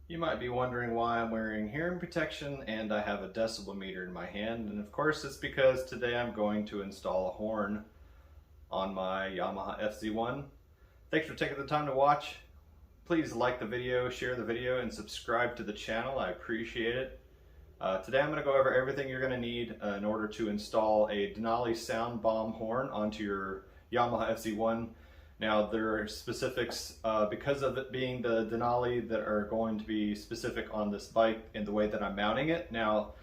You might be wondering why I'm wearing hearing protection and I have a decibel meter in my hand, and of course it's because today I'm going to install a horn on my Yamaha FZ1. Thanks for taking the time to watch. Please like the video, share the video, and subscribe to the channel. I appreciate it. Today I'm going to go over everything you're going to need in order to install a Denali Soundbomb horn onto your Yamaha FZ1. Now there are specifics because of it being the Denali that are going to be specific on this bike in the way that I'm mounting it. Now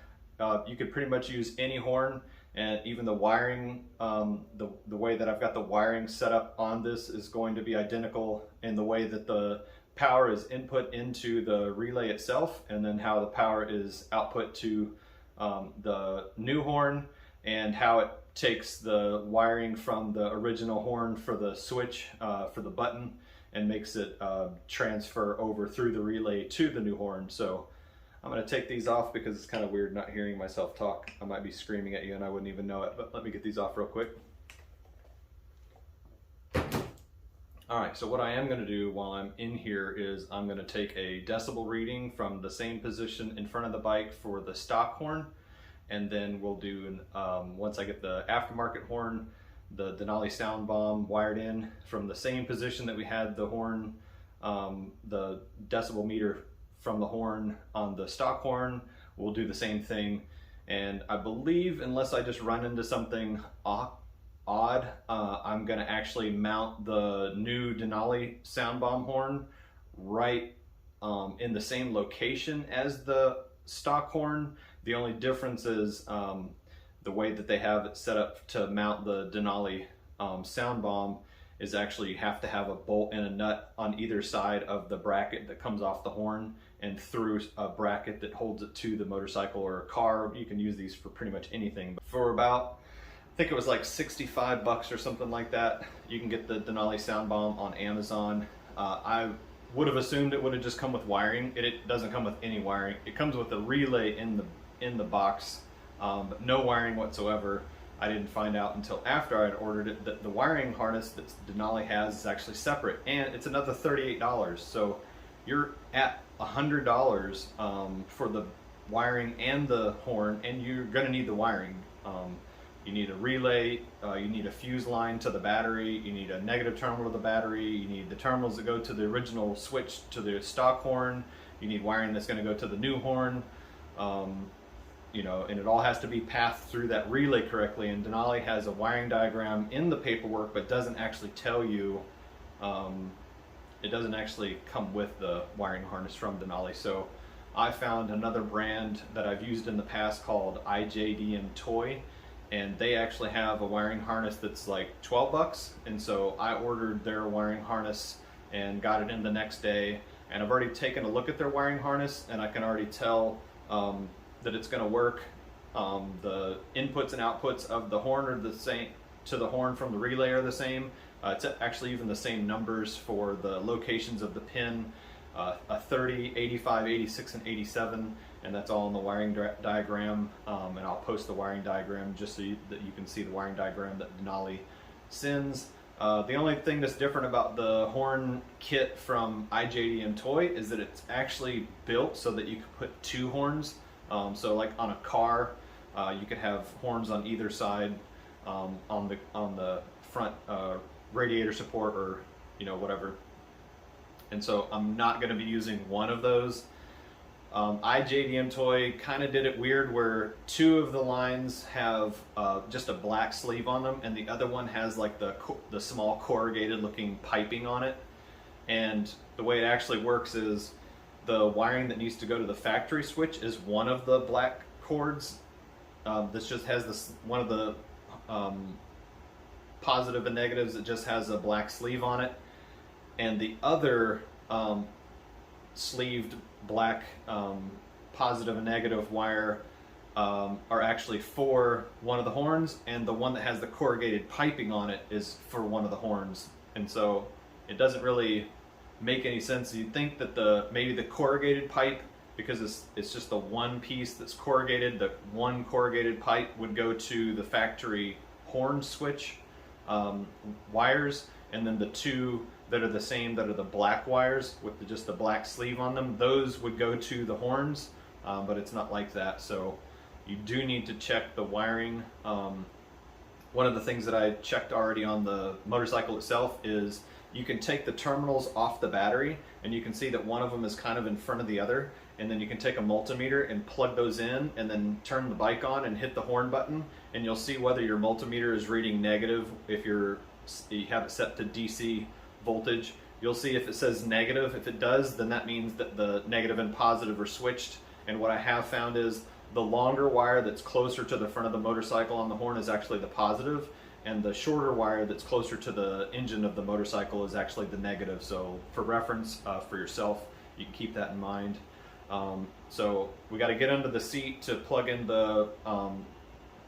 you could pretty much use any horn, and even the wiring, the way that I've got the wiring set up on this is going to be identical in the way that the power is input into the relay itself, and then how the power is output to the new horn, and how it takes the wiring from the original horn for the switch for the button and makes it transfer over through the relay to the new horn. So I'm going to take these off because it's kind of weird not hearing myself talk. I might be screaming at you and I wouldn't even know it, but let me get these off real quick. Alright, so what I am going to do while I'm in here is I'm going to take a decibel reading from the same position in front of the bike for the stock horn, and then we'll do, once I get the aftermarket horn, the Denali Soundbomb wired in from the same position that we had the horn, the decibel meter from the horn on the stock horn, we'll do the same thing. And I believe, unless I just run into something odd, I'm going to actually mount the new Denali Soundbomb horn right in the same location as the stock horn. The only difference is the way that they have it set up to mount the Denali Soundbomb is actually you have to have a bolt and a nut on either side of the bracket that comes off the horn and through a bracket that holds it to the motorcycle or a car. You can use these for pretty much anything. But for about, I think it was like 65 bucks or something like that, you can get the Denali Soundbomb on Amazon. I would have assumed it would have just come with wiring. It doesn't come with any wiring. It comes with a relay in the box, but no wiring whatsoever. I didn't find out until after I had ordered it that the wiring harness that Denali has is actually separate, and it's another $38. So you're at $100 for the wiring and the horn, and you're going to need the wiring. You need a relay, you need a fuse line to the battery, you need a negative terminal to the battery, you need the terminals that go to the original switch to the stock horn, you need wiring that's going to go to the new horn, you know, and it all has to be passed through that relay correctly. And Denali has a wiring diagram in the paperwork, but doesn't actually tell you, it doesn't actually come with the wiring harness from Denali. So I found another brand that I've used in the past called IJDM Toy, and they actually have a wiring harness that's like 12 bucks. And so I ordered their wiring harness and got it in the next day, and I've already taken a look at their wiring harness, and I can already tell that it's going to work. The inputs and outputs of the horn are the same, to the horn from the relay are the same. It's actually even the same numbers for the locations of the pin, a 30, 85, 86, and 87, and that's all in the wiring diagram. And I'll post the wiring diagram just so that you can see the wiring diagram that Denali sends. The only thing that's different about the horn kit from IJDM Toy is that it's actually built so that you can put two horns. So like on a car, you could have horns on either side, on the front radiator support, or whatever. And so I'm not going to be using one of those. IJDM Toy kind of did it weird where two of the lines have just a black sleeve on them, and the other one has like the small corrugated looking piping on it. And the way it actually works is the wiring that needs to go to the factory switch is one of the black cords. This just has this one of the positive and negatives. It just has a black sleeve on it, and the other sleeved black positive and negative wire are actually for one of the horns, and the one that has the corrugated piping on it is for one of the horns. And so it doesn't really make any sense. You'd think that maybe the corrugated pipe, because it's just the one piece that's corrugated, the one corrugated pipe would go to the factory horn switch wires, and then the two that are the same, that are the black wires with just the black sleeve on them. Those would go to the horns, but it's not like that. So you do need to check the wiring. One of the things that I checked already on the motorcycle itself is you can take the terminals off the battery, and you can see that one of them is kind of in front of the other, and then you can take a multimeter and plug those in and then turn the bike on and hit the horn button, and you'll see whether your multimeter is reading negative. If you have it set to DC voltage, you'll see if it says negative. If it does, then that means that the negative and positive are switched. And what I have found is the longer wire that's closer to the front of the motorcycle on the horn is actually the positive, and the shorter wire that's closer to the engine of the motorcycle is actually the negative. So for reference, for yourself, you can keep that in mind. So we got to get under the seat to plug in the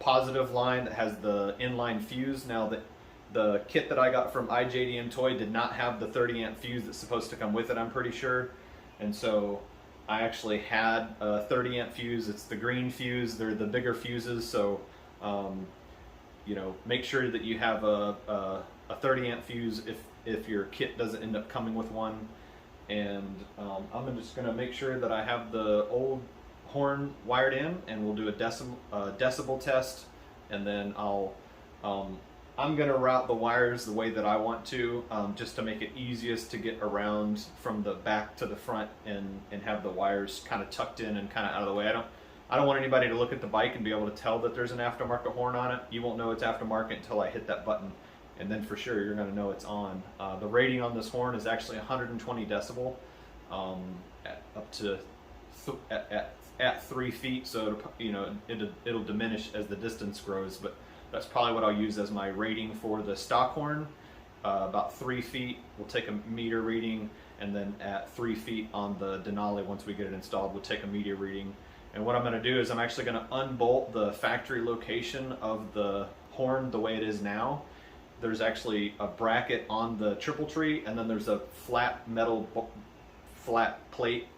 positive line that has the inline fuse. Now the kit that I got from IJDM Toy did not have the 30 amp fuse that's supposed to come with it, I'm pretty sure. And so I actually had a 30 amp fuse. It's the green fuse. They're the bigger fuses. So you know, make sure that you have a 30 amp fuse if your kit doesn't end up coming with one. And I'm just going to make sure that I have the old horn wired in, and we'll do a decibel test, and then I'm going to route the wires the way that I want to, just to make it easiest to get around from the back to the front, and have the wires kind of tucked in and kind of out of the way. I don't want anybody to look at the bike and be able to tell that there's an aftermarket horn on it. You won't know it's aftermarket until I hit that button, and then for sure you're going to know it's on. The rating on this horn is actually 120 decibel, up to at 3 feet. So you know, it'll diminish as the distance grows, but that's probably what I'll use as my rating for the stock horn. About 3 feet, we'll take a meter reading, and then at 3 feet on the Denali, once we get it installed, we'll take a meter reading. And what I'm going to do is I'm actually going to unbolt the factory location of the horn the way it is now. There's actually a bracket on the triple tree, and then there's a flat flat plate,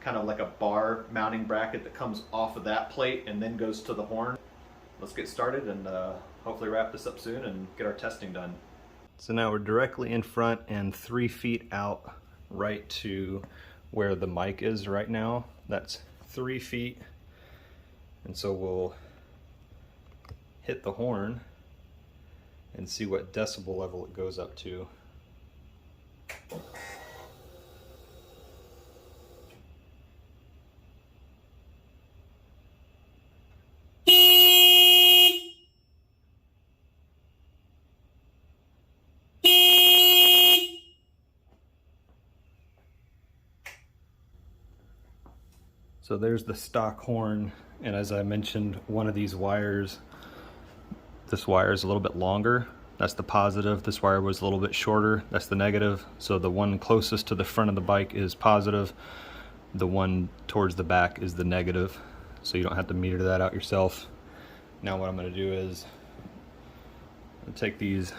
kind of like a bar mounting bracket that comes off of that plate and then goes to the horn. Let's get started and hopefully wrap this up soon and get our testing done. So now we're directly in front and 3 feet out right to where the mic is right now. That's 3 feet. And so we'll hit the horn and see what decibel level it goes up to. So there's the stock horn, and as I mentioned, one of these wires, this wire is a little bit longer. That's the positive. This wire was a little bit shorter. That's the negative. So the one closest to the front of the bike is positive. The one towards the back is the negative. So you don't have to meter that out yourself. Now what I'm going to do is take this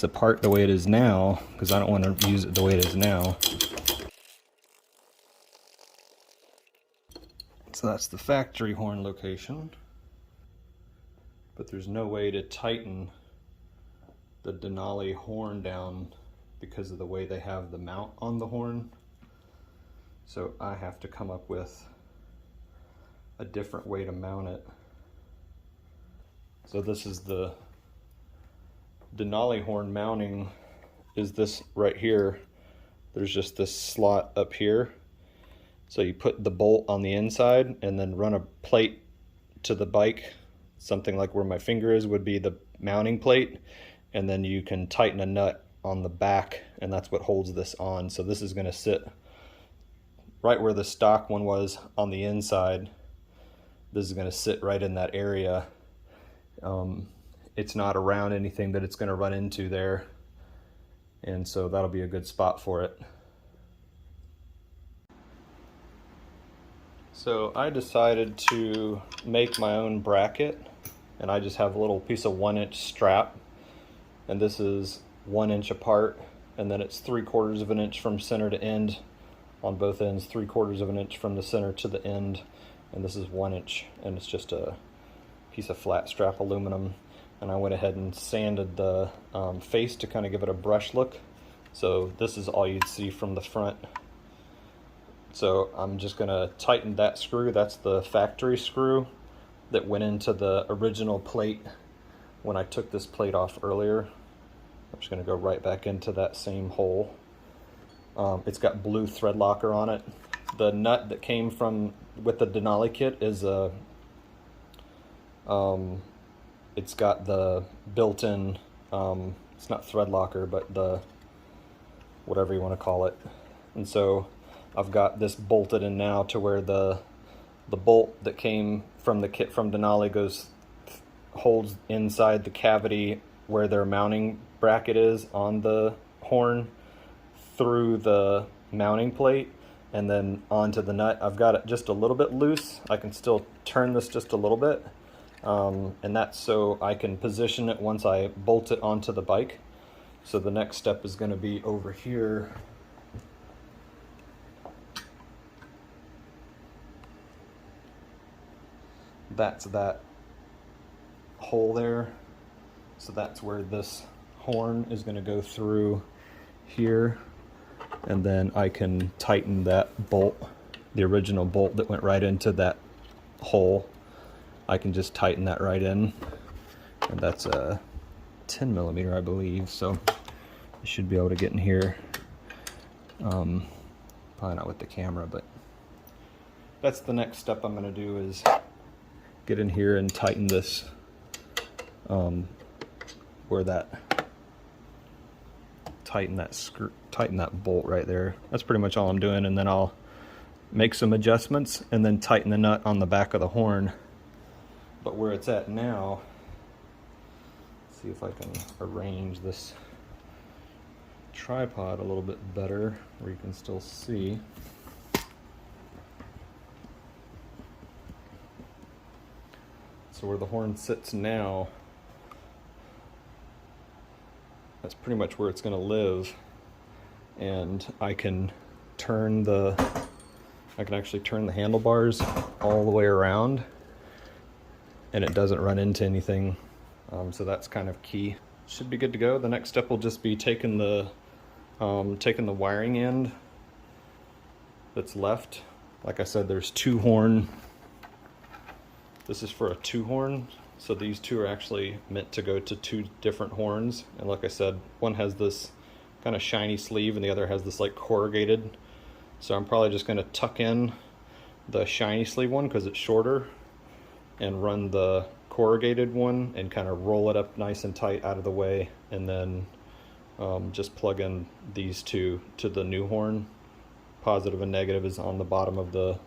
apart the way it is now, because I don't want to use it the way it is now. So that's the factory horn location, but there's no way to tighten the Denali horn down because of the way they have the mount on the horn. So I have to come up with a different way to mount it. So this is the Denali horn mounting, is this right here. There's just this slot up here. So you put the bolt on the inside and then run a plate to the bike. Something like where my finger is would be the mounting plate. And then you can tighten a nut on the back, and that's what holds this on. So this is going to sit right where the stock one was on the inside. This is going to sit right in that area. It's not around anything that it's going to run into there. And so that'll be a good spot for it. So I decided to make my own bracket, and I just have a little piece of 1-inch strap, and this is 1 inch apart, and then it's 3/4 of an inch from center to end on both ends, 3/4 of an inch from the center to the end, and this is 1 inch, and it's just a piece of flat strap aluminum. And I went ahead and sanded the face to kind of give it a brush look, So this is all you'd see from the front. So I'm just gonna tighten that screw. That's the factory screw that went into the original plate when I took this plate off earlier. I'm just gonna go right back into that same hole. It's got blue thread locker on it. The nut that came from with the Denali kit is a, it's got the built-in, it's not thread locker, but the, whatever you want to call it. And so I've got this bolted in now to where the bolt that came from the kit from Denali holds inside the cavity where their mounting bracket is on the horn through the mounting plate and then onto the nut. I've got it just a little bit loose. I can still turn this just a little bit, and that's so I can position it once I bolt it onto the bike. So the next step is going to be over here. That's that hole there. So that's where this horn is going to go through here. And then I can tighten that bolt, the original bolt that went right into that hole. I can just tighten that right in. And that's a 10 millimeter, I believe. So I should be able to get in here. Probably not with the camera, but that's the next step I'm going to do is get in here and tighten this, where that, tighten that bolt right there. That's pretty much all I'm doing, and then I'll make some adjustments and then tighten the nut on the back of the horn. But where it's at now, let's see if I can arrange this tripod a little bit better where you can still see. So where the horn sits now, that's pretty much where it's going to live, and I can actually turn the handlebars all the way around, and it doesn't run into anything. So that's kind of key. Should be good to go. The next step will just be taking the wiring end that's left. Like I said, there's two horn. This is for a two horn. So these two are actually meant to go to two different horns. And like I said, one has this kind of shiny sleeve and the other has this like corrugated. So I'm probably just gonna tuck in the shiny sleeve one because it's shorter and run the corrugated one and kind of roll it up nice and tight out of the way, and then just plug in these two to the new horn. Positive and negative is on the bottom of the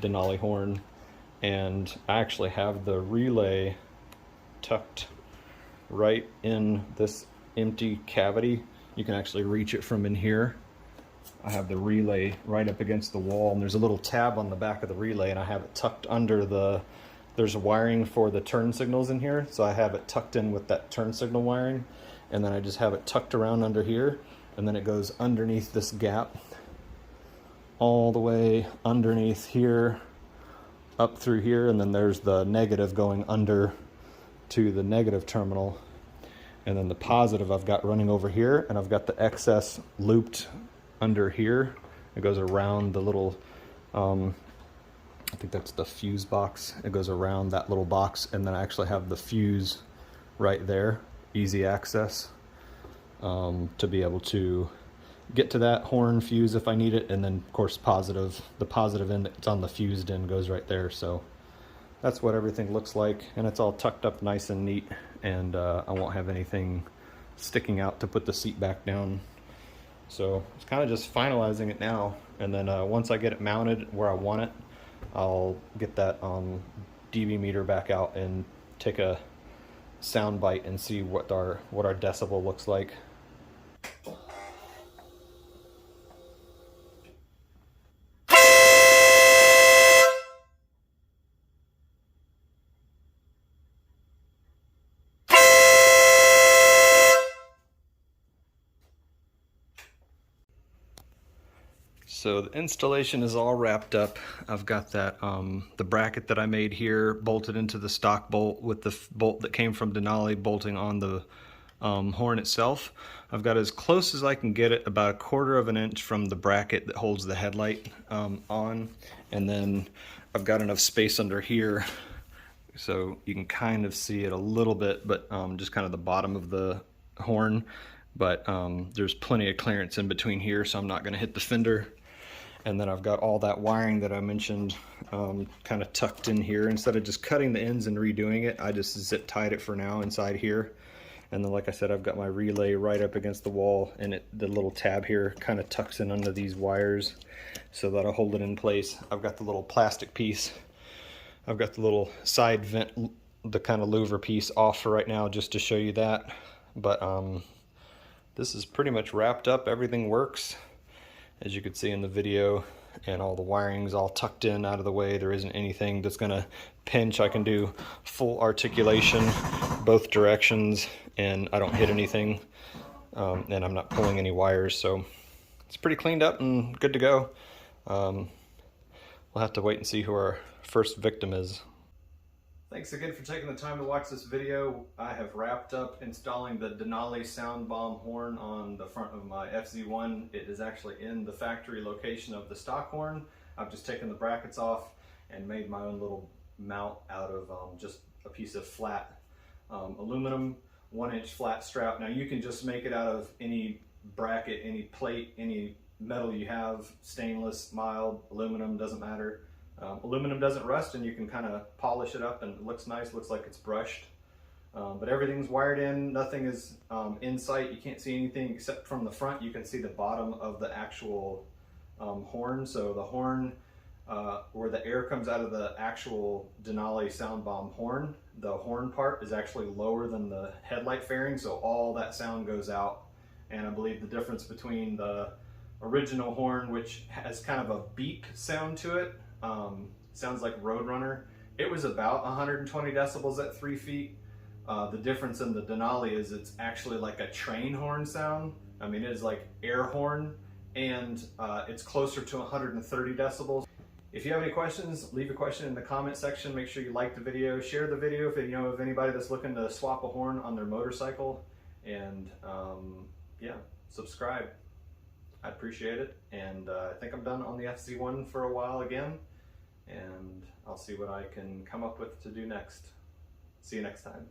Denali horn. And I actually have the relay tucked right in this empty cavity. You can actually reach it from in here. I have the relay right up against the wall, and there's a little tab on the back of the relay, and I have it tucked under there's wiring for the turn signals in here, so I have it tucked in with that turn signal wiring, and then I just have it tucked around under here, and then it goes underneath this gap all the way underneath here up through here, and then there's the negative going under to the negative terminal, and then the positive I've got running over here, and I've got the excess looped under here. It goes around the little I think that's the fuse box. It goes around that little box, and then I actually have the fuse right there, easy access, to be able to get to that horn fuse if I need it. And then of course the positive end that's on the fused end goes right there. So that's what everything looks like, and it's all tucked up nice and neat, and I won't have anything sticking out to put the seat back down. So it's kind of just finalizing it now, and then once I get it mounted where I want it, I'll get that dB meter back out and take a sound bite and see what our decibel looks like. So the installation is all wrapped up. I've got that the bracket that I made here bolted into the stock bolt with the bolt that came from Denali bolting on the horn itself. I've got as close as I can get it, about 1/4 of an inch from the bracket that holds the headlight on, and then I've got enough space under here so you can kind of see it a little bit, but just kind of the bottom of the horn, but there's plenty of clearance in between here, so I'm not going to hit the fender. And then I've got all that wiring that I mentioned kind of tucked in here. Instead of just cutting the ends and redoing it, I just zip tied it for now inside here. And then, like I said, I've got my relay right up against the wall, and the little tab here kind of tucks in under these wires so that'll hold it in place. I've got the little plastic piece. I've got the little side vent, the kind of louver piece off for right now, just to show you that. But this is pretty much wrapped up. Everything works, as you can see in the video, and all the wiring's all tucked in out of the way. There isn't anything that's gonna pinch. I can do full articulation both directions, and I don't hit anything, and I'm not pulling any wires, so it's pretty cleaned up and good to go. We'll have to wait and see who our first victim is. Thanks again for taking the time to watch this video. I have wrapped up installing the Denali Soundbomb horn on the front of my FZ1. It is actually in the factory location of the stock horn. I've just taken the brackets off and made my own little mount out of just a piece of flat aluminum 1-inch flat strap. Now you can just make it out of any bracket, any plate, any metal you have, stainless, mild, aluminum, doesn't matter. Aluminum doesn't rust, and you can kind of polish it up and it looks nice, looks like it's brushed. But everything's wired in, nothing is in sight. You can't see anything except from the front. You can see the bottom of the actual horn. So the horn, where the air comes out of the actual Denali Soundbomb horn, the horn part is actually lower than the headlight fairing, so all that sound goes out. And I believe the difference between the original horn, which has kind of a beep sound to it, sounds like Roadrunner. It was about 120 decibels at 3 feet. The difference in the Denali is it's actually like a train horn sound. I mean, it is like air horn, and it's closer to 130 decibels. If you have any questions, leave a question in the comment section. Make sure you like the video, share the video if you know of anybody that's looking to swap a horn on their motorcycle, and yeah, subscribe. I'd appreciate it. And I think I'm done on the FZ1 for a while again, and I'll see what I can come up with to do next. See you next time.